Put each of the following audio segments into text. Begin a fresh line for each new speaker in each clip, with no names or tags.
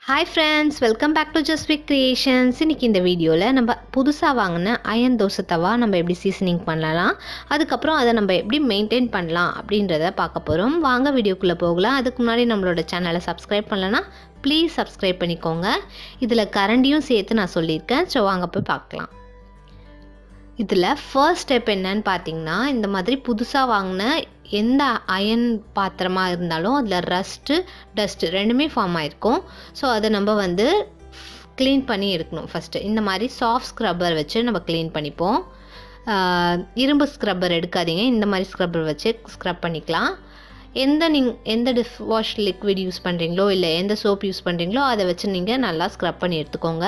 Hi friends, welcome back to just Vik Creations. இன்றைக்கி இந்த வீடியோவில் நம்ம புதுசாக வாங்கின அயன் தோசை தவா நம்ம எப்படி சீசனிங் பண்ணலாம், அதுக்கப்புறம் அதை நம்ம எப்படி மெயின்டைன் பண்ணலாம் அப்படின்றத பார்க்க போகிறோம். வாங்க வீடியோக்குள்ளே போகலாம். அதுக்கு முன்னாடி நம்மளோட சேனலை சப்ஸ்கிரைப் பண்ணலன்னா ப்ளீஸ் சப்ஸ்கிரைப் பண்ணிக்கோங்க. இதில் கரண்டியும் சேர்த்து நான் சொல்லியிருக்கேன். ஸோ வாங்க போய் பார்க்கலாம். இதில் ஃபர்ஸ்ட் ஸ்டெப் என்னன்னு பார்த்தீங்கன்னா, இந்த மாதிரி புதுசாக வாங்கின எந்த அயன் பாத்திரமாக இருந்தாலும் அதில் ரஸ்ட்டு டஸ்ட்டு ரெண்டுமே ஃபார்ம் ஆகிருக்கும். ஸோ அதை நம்ம வந்து க்ளீன் பண்ணி எடுக்கணும். ஃபஸ்ட்டு இந்த மாதிரி சாஃப்ட் ஸ்க்ரப்பர் வச்சு நம்ம க்ளீன் பண்ணிப்போம். இரும்பு ஸ்க்ரப்பர் எடுக்காதீங்க, இந்த மாதிரி ஸ்க்ரப்பர் வச்சு ஸ்க்ரப் பண்ணிக்கலாம். எந்த டிஷ் வாஷ் லிக்விட் யூஸ் பண்ணுறீங்களோ இல்லை எந்த சோப் யூஸ் பண்ணுறீங்களோ அதை வச்சு நீங்கள் நல்லா ஸ்க்ரப் பண்ணி எடுத்துக்கோங்க.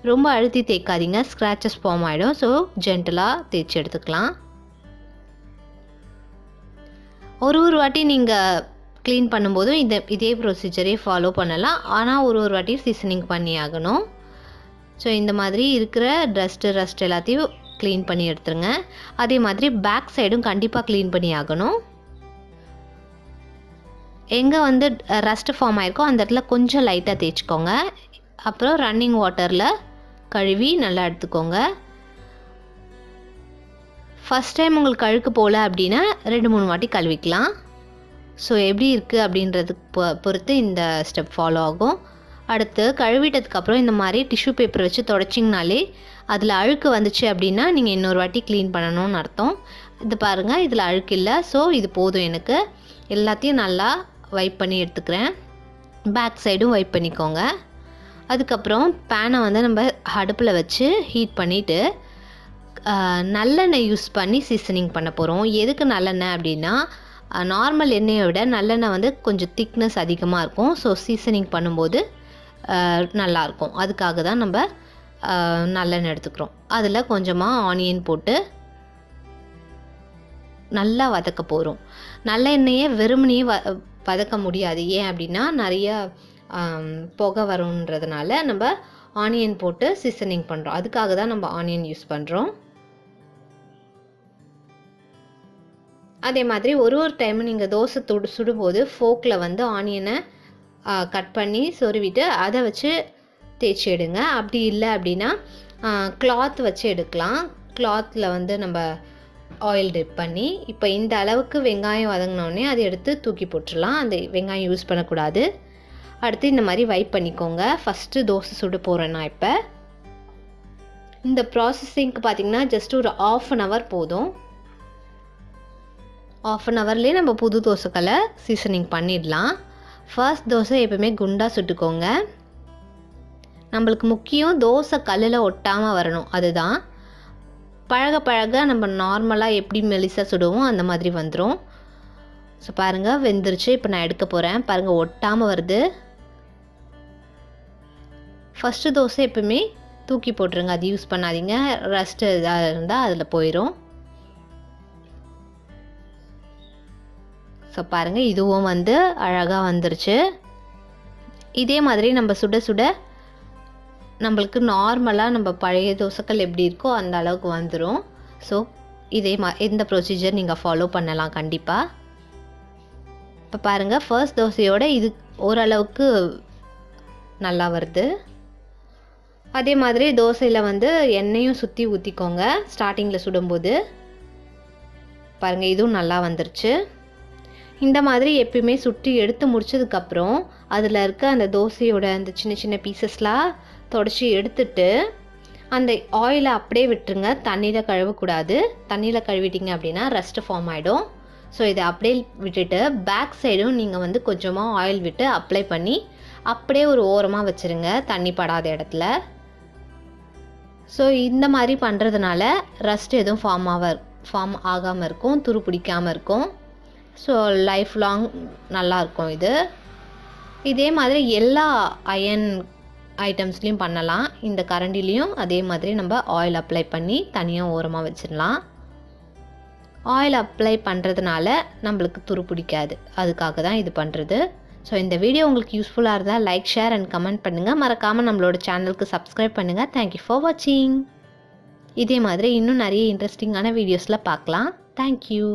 ரொம்ப அழுத்தி தேய்க்காதீங்க, ஸ்க்ராச்சஸ் ஃபார்ம் ஆகிடும். ஸோ ஜென்டலாக தேய்ச்சி எடுத்துக்கலாம். ஒரு வாட்டி நீங்கள் க்ளீன் பண்ணும்போதும் இதே ப்ரொசீஜரே ஃபாலோ பண்ணலாம். ஆனால் ஒரு வாட்டி சீசனிங் பண்ணி ஆகணும். ஸோ இந்த மாதிரி இருக்கிற ரஸ்ட் எல்லாத்தையும் க்ளீன் பண்ணி எடுத்துருங்க. அதே மாதிரி பேக் சைடும் கண்டிப்பாக க்ளீன் பண்ணி ஆகணும். எங்கே வந்து ரஸ்ட்டு ஃபார்ம் ஆகிருக்கோ அந்த இடத்துல கொஞ்சம் லைட்டாக தேய்ச்சிக்கோங்க. அப்புறம் ரன்னிங் வாட்டரில் கழுவி நல்லா எடுத்துக்கோங்க. ஃபஸ்ட் டைம் உங்களுக்கு அழுக்கு போகல அப்படின்னா 2-3 வாட்டி கழுவிக்கலாம். ஸோ எப்படி இருக்குது அப்படின்றது பொறுத்து இந்த ஸ்டெப் ஃபாலோ ஆகும். அடுத்து கழுவிட்டதுக்கப்புறம் இந்த மாதிரி டிஷ்யூ பேப்பர் வச்சு தொடச்சிங்கனாலே அதில் அழுக்கு வந்துச்சு அப்படின்னா நீங்கள் இன்னொரு வாட்டி க்ளீன் பண்ணணும்னு அர்த்தம். இது பாருங்கள், இதில் அழுக்கு இல்லை. ஸோ இது போதும். எனக்கு எல்லாத்தையும் நல்லா வைப் பண்ணி எடுத்துக்கிறேன். பேக் சைடும் வைப் பண்ணிக்கோங்க. அதுக்கப்புறம் பேனை வந்து நம்ம அடுப்பில் வச்சு ஹீட் பண்ணிவிட்டு நல்லெண்ணெய் யூஸ் பண்ணி சீசனிங் பண்ண போகிறோம். எதுக்கு நல்லெண்ணெய் அப்படின்னா, நார்மல் எண்ணெயை விட நல்லெண்ணெய் வந்து கொஞ்சம் திக்னஸ் அதிகமாக இருக்கும். ஸோ சீசனிங் பண்ணும்போது நல்லாயிருக்கும். அதுக்காக தான் நம்ம நல்லெண்ணெய் எடுத்துக்கிறோம். அதில் கொஞ்சமாக ஆனியன் போட்டு நல்லா வதக்க போகிறோம். நல்லெண்ணெயை வெறுமனையே வதக்க முடியாது. ஏன் அப்படின்னா நிறைய புகை வரும்ன்றதுனால நம்ம ஆனியன் போட்டு சீசனிங் பண்ணுறோம். அதுக்காக தான் நம்ம ஆனியன் யூஸ் பண்ணுறோம். அதே மாதிரி ஒரு டைம் நீங்கள் தோசை சுடும்போது ஃபோக்கில் வந்து ஆனியனை கட் பண்ணி சொருவிட்டு அதை வச்சு தேய்ச்சி எடுங்க. அப்படி இல்லை அப்படின்னா கிளாத் வச்சு எடுக்கலாம். கிளாத்தில் வந்து நம்ம ஆயில் டிப் பண்ணி இப்போ இந்த அளவுக்கு வெங்காயம் வதங்கினோடனே அதை எடுத்து தூக்கி போட்டுடலாம். அந்த வெங்காயம் யூஸ் பண்ணக்கூடாது. அடுத்து இந்த மாதிரி வைப் பண்ணிக்கோங்க. ஃபஸ்ட்டு தோசை சுட போகிறேன் நான். இப்போ இந்த ப்ராசஸிங்க்கு பார்த்திங்கன்னா ஜஸ்ட் ஒரு 1/2 hour போதும். 1/2 hourலேயே நம்ம புது தோசைக்கல்லை சீசனிங் பண்ணிடலாம். ஃபர்ஸ்ட் தோசை எப்பவுமே குண்டாக சுட்டுக்கோங்க. நம்மளுக்கு முக்கியம் தோசை கல்லில் ஒட்டாமல் வரணும். அதுதான் பழக நம்ம நார்மலாக எப்படி மெலிசாக சுடுவோம் அந்த மாதிரி வந்துடும். ஸோ பாருங்கள், வெந்துருச்சு. இப்போ நான் எடுக்க போகிறேன். பாருங்கள், ஒட்டாமல் வருது. ஃபஸ்ட்டு தோசை எப்பவுமே தூக்கி போட்டுருங்க, அது யூஸ் பண்ணாதீங்க. ரஸ்ட்டு இதாக இருந்தால் அதில் போயிடும். ஸோ பாருங்கள், இதுவும் வந்து அழகாக வந்துருச்சு. இதே மாதிரி நம்ம சுட சுட நம்மளுக்கு நார்மலாக நம்ம பழைய தோசைக்கல் எப்படி இருக்கோ அந்த அளவுக்கு வந்துடும். ஸோ இந்த ப்ரொசீஜர் நீங்கள் ஃபாலோ பண்ணலாம் கண்டிப்பாக. இப்போ பாருங்கள், ஃபர்ஸ்ட் தோசையோட இது ஓரளவுக்கு நல்லா வருது. அதே மாதிரி தோசையில் வந்து எண்ணெயும் சுற்றி ஊற்றிக்கோங்க ஸ்டார்டிங்கில் சுடும்போது. பாருங்கள், இதுவும் நல்லா வந்துருச்சு. இந்த மாதிரி எப்பயுமே சுற்றி எடுத்து முடிச்சதுக்கப்புறம் அதில் இருக்க அந்த தோசையோட அந்த சின்ன சின்ன பீசஸ்லாம் தொடச்சி எடுத்துட்டு அந்த ஆயிலை அப்படியே விட்டுருங்க. தண்ணியில் கழுவக்கூடாது. தண்ணியில் கழுவிட்டிங்க அப்படின்னா ரஸ்ட்டு ஃபார்ம் ஆகிடும். ஸோ இதை அப்படியே விட்டுட்டு பேக் சைடும் நீங்கள் வந்து கொஞ்சமாக ஆயில் விட்டு அப்ளை பண்ணி அப்படியே ஒரு ஓரமாக வச்சுருங்க, தண்ணி படாத இடத்துல. ஸோ இந்த மாதிரி பண்ணுறதுனால ரஸ்ட் எதுவும் ஃபார்ம் ஆகாமல் இருக்கும், துரு பிடிக்காமல் இருக்கும். ஸோ லைஃப் லாங் நல்லாயிருக்கும் இது. இதே மாதிரி எல்லா அயன் ஐட்டம்ஸ்லேயும் பண்ணலாம். இந்த கரண்டிலையும் அதே மாதிரி நம்ம ஆயில் அப்ளை பண்ணி தனியாக ஓரமாக வச்சிடலாம். ஆயில் அப்ளை பண்ணுறதுனால நம்மளுக்கு துரு பிடிக்காது. அதுக்காக தான் இது பண்ணுறது. ஸோ இந்த வீடியோ உங்களுக்கு யூஸ்ஃபுல்லாக இருந்தால் லைக், ஷேர் அண்ட் கமெண்ட் பண்ணுங்கள். மறக்காமல் நம்மளோட சேனலுக்கு சப்ஸ்கிரைப் பண்ணுங்கள். தேங்க்யூ ஃபார் வாட்சிங். இதே மாதிரி இன்னும் நிறைய இன்ட்ரெஸ்டிங்கான வீடியோஸில் பார்க்கலாம். தேங்க்யூ.